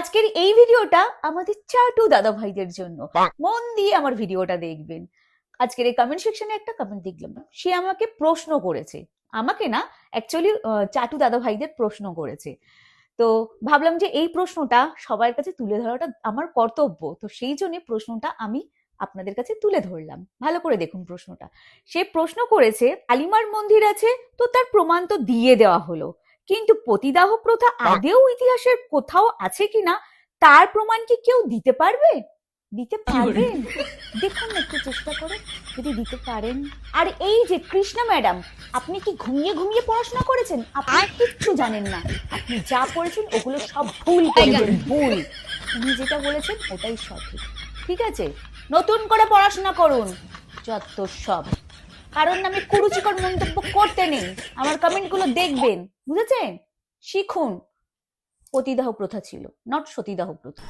আজকের এই ভিডিওটা আমাদের চাটু দাদা ভাইদের জন্য। মন দিয়ে আমার ভিডিওটা দেখবেন। আজকের এই কমেন্ট সেকশনে একটা কমেন্ট দেখলাম, সে আমাকে প্রশ্ন করেছে, আমাকে না অ্যাকচুয়ালি চাটু দাদা ভাইদের প্রশ্ন করেছে। তো ভাবলাম যে এই প্রশ্নটা সবার কাছে তুলে ধরাটা আমার কর্তব্য, তো সেই জন্য প্রশ্নটা আমি আপনাদের কাছে তুলে ধরলাম। ভালো করে দেখুন প্রশ্নটা। সে প্রশ্ন করেছে, কালিমার মন্দির আছে তো তার প্রমাণ তো দিয়ে দেওয়া হলো, কিন্তু পতিদাহ প্রথা আদেও ইতিহাসের কোথাও আছে কিনা তার প্রমাণ কি কেউ দিতে পারবে? দিতে পারবেন? দেখুন একটু চেষ্টা করে যদি দিতে পারেন। আর এই যে কৃষ্ণা ম্যাডাম, আপনি কি ঘুমিয়ে ঘুমিয়ে পড়াশোনা করেছেন? আপনি কিচ্ছু জানেন না, আপনি যা পড়েছেন ওগুলো সব ভুল করেছেন, ভুল। উনি যেটা বলেছেন ওটাই সঠিক, ঠিক আছে? নতুন করে পড়াশোনা করুন যত সব। কারণ আমি কুরুচিকর মন্তব্য করতে নেই, আমার কমেন্টগুলো দেখবেন, বুঝেছেন? শিখুন পতিদাহ প্রথা ছিল, নট সতীদাহ প্রথা।